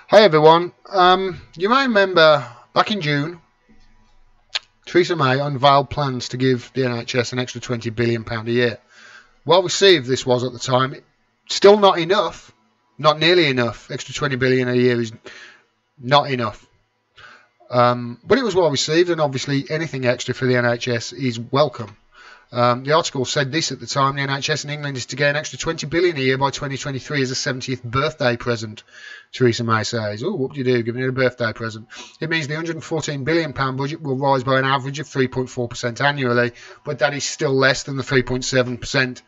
Hi everyone. You may remember back in June, Theresa May unveiled plans to give the NHS an extra £20 billion a year. Well received this was at the time. Still not enough. Not nearly enough. Extra £20 billion a year is not enough. But it was well received, and obviously anything extra for the NHS is welcome. The article said this at the time: the NHS in England is to get an extra £20 billion a year by 2023 as a 70th birthday present. Theresa May says, "Oh, what do you do? Giving it a birthday present." It means the £114 billion budget will rise by an average of 3.4% annually, but that is still less than the 3.7%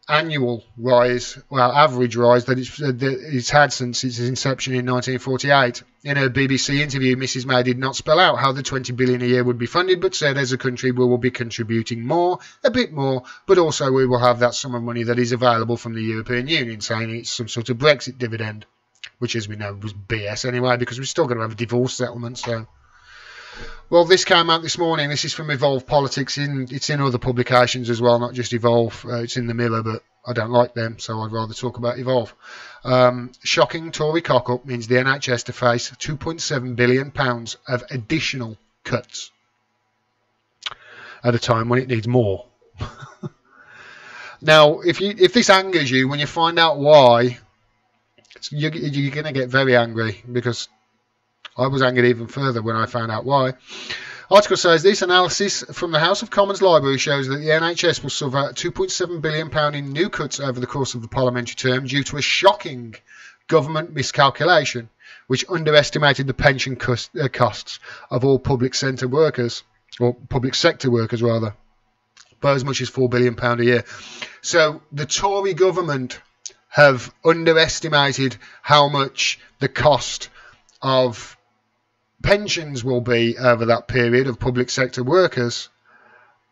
annual rise, well, average rise that it's had since its inception in 1948. In her BBC interview, Mrs May did not spell out how the £20 billion a year would be funded, but said, as a country we will be contributing more, a bit more, but also we will have that sum of money that is available from the European Union, saying it's some sort of Brexit dividend, which, as we know, was BS anyway, because we're still going to have a divorce settlement. So, well, this came out this morning. This is from Evolve Politics. It's in other publications as well, not just Evolve. It's in the Mirror, but I don't like them, so I'd rather talk about Evolve. Shocking Tory cock-up means the NHS to face £2.7 billion of additional cuts at a time when it needs more. Now, if this angers you, when you find out why, you're going to get very angry, because I was angered even further when I found out why. Article says this analysis from the House of Commons Library shows that the NHS will suffer £2.7 billion in new cuts over the course of the parliamentary term due to a shocking government miscalculation, which underestimated the pension costs of all public sector workers, or public sector workers rather, by as much as £4 billion a year. So the Tory government have underestimated how much the cost of pensions will be over that period of public sector workers,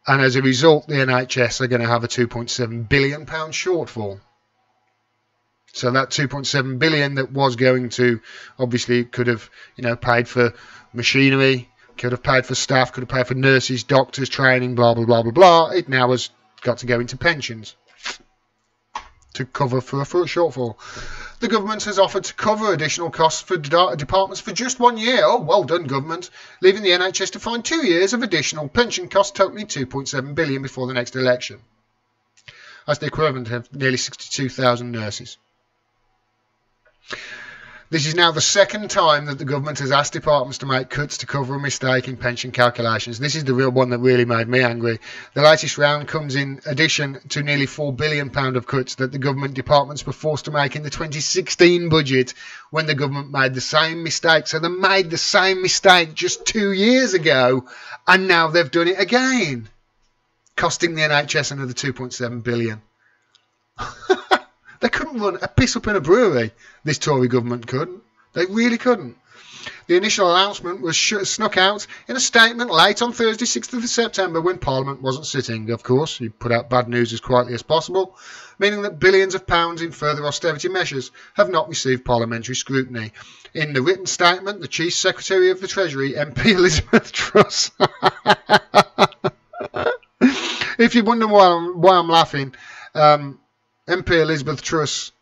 and as a result the NHS are going to have a £2.7 billion shortfall. So that £2.7 billion that was going to, obviously could have, paid for machinery, could have paid for staff, could have paid for nurses, doctors, training, blah blah blah blah blah, it now has got to go into pensions to cover for a shortfall. The government has offered to cover additional costs for departments for just 1 year. Oh, well done, government. Leaving the NHS to find 2 years of additional pension costs totaling £2.7 billion before the next election. That's the equivalent of nearly 62,000 nurses. This is now the second time that the government has asked departments to make cuts to cover a mistake in pension calculations. This is the real one that really made me angry. The latest round comes in addition to nearly £4 billion of cuts that the government departments were forced to make in the 2016 budget, when the government made the same mistake. So they made the same mistake just 2 years ago, and now they've done it again, costing the NHS another £2.7 billion. They couldn't run a piss up in a brewery, this Tory government couldn't. They really couldn't. The initial announcement was snuck out in a statement late on Thursday, 6th of September, when Parliament wasn't sitting. Of course, you put out bad news as quietly as possible, meaning that billions of pounds in further austerity measures have not received parliamentary scrutiny. In the written statement, the Chief Secretary of the Treasury, MP Elizabeth Truss. If you wonder why I'm laughing, MP Elizabeth Truss,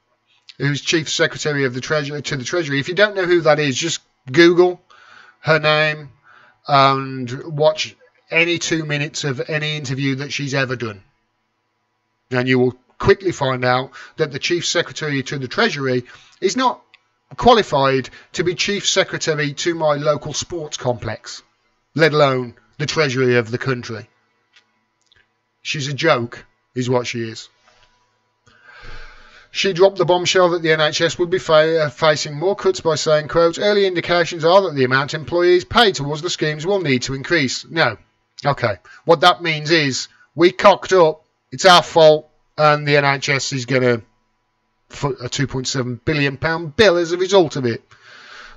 who's Chief Secretary of the Treasury, if you don't know who that is, just Google her name and watch any 2 minutes of any interview that she's ever done, and you will quickly find out that the Chief Secretary to the Treasury is not qualified to be Chief Secretary to my local sports complex, let alone the Treasury of the country. She's a joke, is what she is. She dropped the bombshell that the NHS would be facing more cuts by saying, quote, "Early indications are that the amount employees pay towards the schemes will need to increase." No. Okay. What that means is we cocked up, it's our fault, and the NHS is going to foot a £2.7 billion bill as a result of it.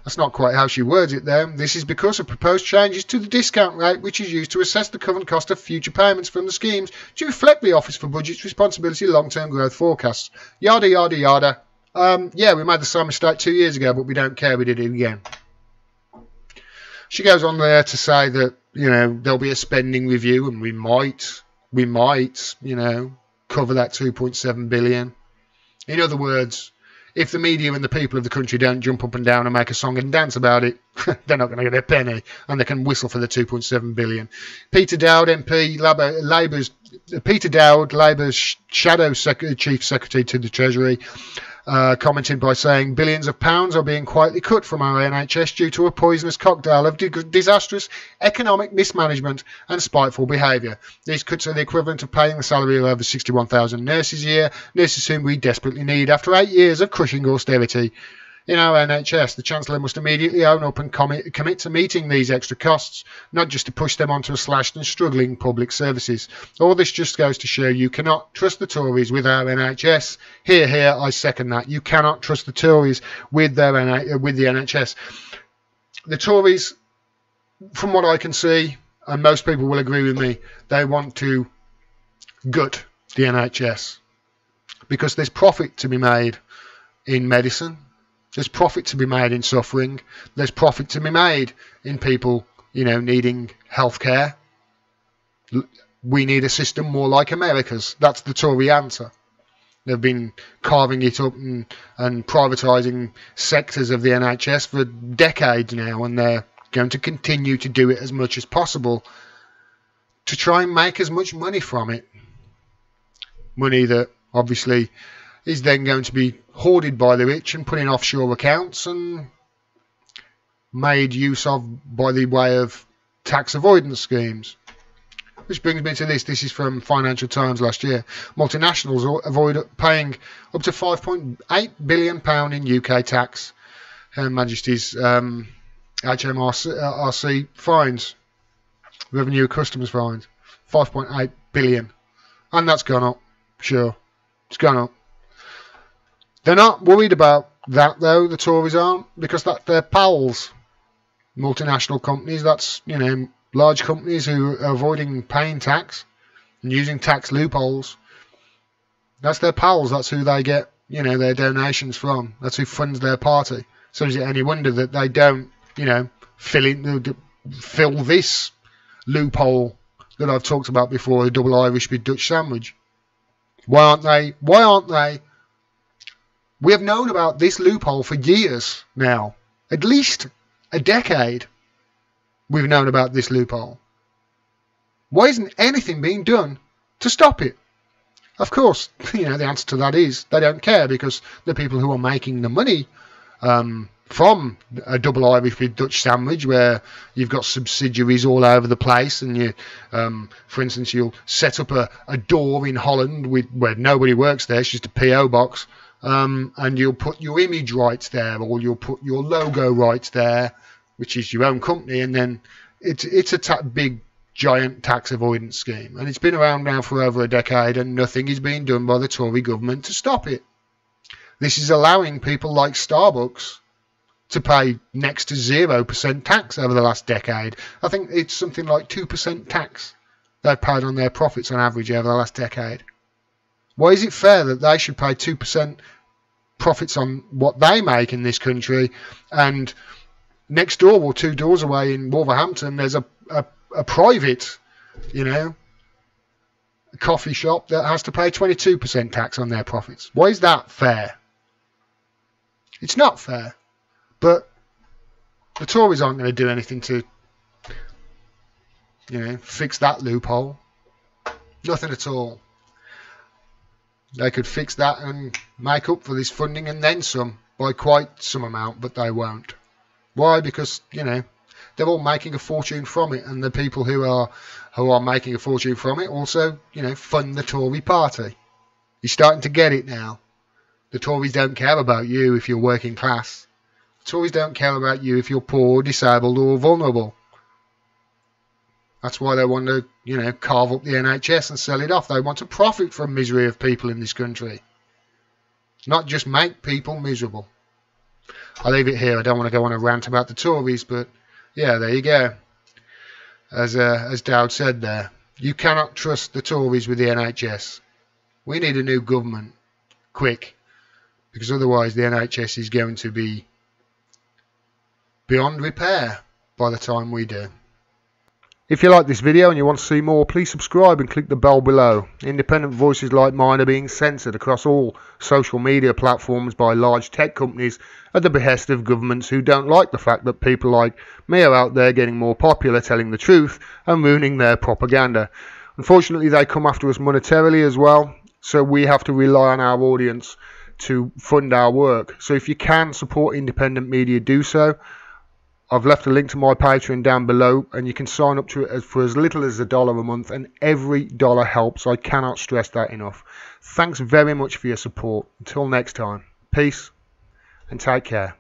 That's not quite how she words it there. This is because of proposed changes to the discount rate, which is used to assess the current cost of future payments from the schemes to reflect the Office for Budget's Responsibility long-term growth forecasts. Yada, yada, yada. Yeah, we made the same mistake 2 years ago, but we don't care, we did it again. She goes on there to say that, there'll be a spending review, and we might, cover that £2.7 billion. In other words, if the media and the people of the country don't jump up and down and make a song and dance about it, they're not going to get a penny, and they can whistle for the 2.7 billion. Peter Dowd, MP, Labour's shadow chief secretary to the Treasury, commented by saying billions of pounds are being quietly cut from our NHS due to a poisonous cocktail of disastrous economic mismanagement and spiteful behaviour. These cuts are the equivalent of paying the salary of over 61,000 nurses a year, nurses whom we desperately need after 8 years of crushing austerity. In our NHS, the Chancellor must immediately own up and commit to meeting these extra costs, not just to push them onto a slashed and struggling public services. All this just goes to show you cannot trust the Tories with our NHS. Here, I second that. You cannot trust the Tories with the NHS. The Tories, from what I can see, and most people will agree with me, they want to gut the NHS because there's profit to be made in medicine. There's profit to be made in suffering. There's profit to be made in people, needing healthcare. We need a system more like America's. That's the Tory answer. They've been carving it up and privatising sectors of the NHS for decades now, and they're going to continue to do it as much as possible to try and make as much money from it. Money that obviously is then going to be hoarded by the rich and put in offshore accounts and made use of by the way of tax avoidance schemes. Which brings me to this. This is from Financial Times last year. Multinationals avoid paying up to £5.8 billion in UK tax. Her Majesty's HMRC fines, revenue customs fines, 5.8 billion, and that's gone up. Sure, it's gone up. They're not worried about that though. The Tories aren't, because that's their pals. Multinational companies. That's large companies who are avoiding paying tax and using tax loopholes. That's their pals. That's who they get their donations from. That's who funds their party. So is it any wonder that they don't fill this loophole that I've talked about before, a double Irish with Dutch sandwich? Why aren't they? Why aren't they? We have known about this loophole for years now. At least a decade we've known about this loophole. Why isn't anything being done to stop it? Of course, the answer to that is they don't care, because the people who are making the money from a double Irish with Dutch sandwich, where you've got subsidiaries all over the place, and you, for instance, you'll set up a door in Holland where nobody works there, it's just a PO box, and you'll put your image rights there, or you'll put your logo rights there, which is your own company, and then it's a big giant tax avoidance scheme, and it's been around now for over a decade, and nothing is being done by the Tory government to stop it. This is allowing people like Starbucks to pay next to 0% tax over the last decade. I think it's something like 2% tax they've paid on their profits on average over the last decade. Why is it fair that they should pay 2% profits on what they make in this country, and next door or 2 doors away in Wolverhampton there's a private, coffee shop that has to pay 22% tax on their profits? Why is that fair? It's not fair. But the Tories aren't going to do anything to, fix that loophole. Nothing at all. They could fix that and make up for this funding and then some, by quite some amount, but they won't. Why? Because, they're all making a fortune from it, and the people who are making a fortune from it also, fund the Tory party. You're starting to get it now. The Tories don't care about you if you're working class. The Tories don't care about you if you're poor, disabled or vulnerable. That's why they want to, carve up the NHS and sell it off. They want to profit from misery of people in this country, not just make people miserable. I'll leave it here. I don't want to go on a rant about the Tories, but yeah, there you go. As Dowd said there, you cannot trust the Tories with the NHS. We need a new government, quick, because otherwise the NHS is going to be beyond repair by the time we do. If you like this video and you want to see more, please subscribe and click the bell below. Independent voices like mine are being censored across all social media platforms by large tech companies at the behest of governments who don't like the fact that people like me are out there getting more popular, telling the truth and ruining their propaganda. Unfortunately, they come after us monetarily as well, so we have to rely on our audience to fund our work. So if you can support independent media, do so. I've left a link to my Patreon down below, and you can sign up to it for as little as $1 a month, and every dollar helps. I cannot stress that enough. Thanks very much for your support. Until next time, peace and take care.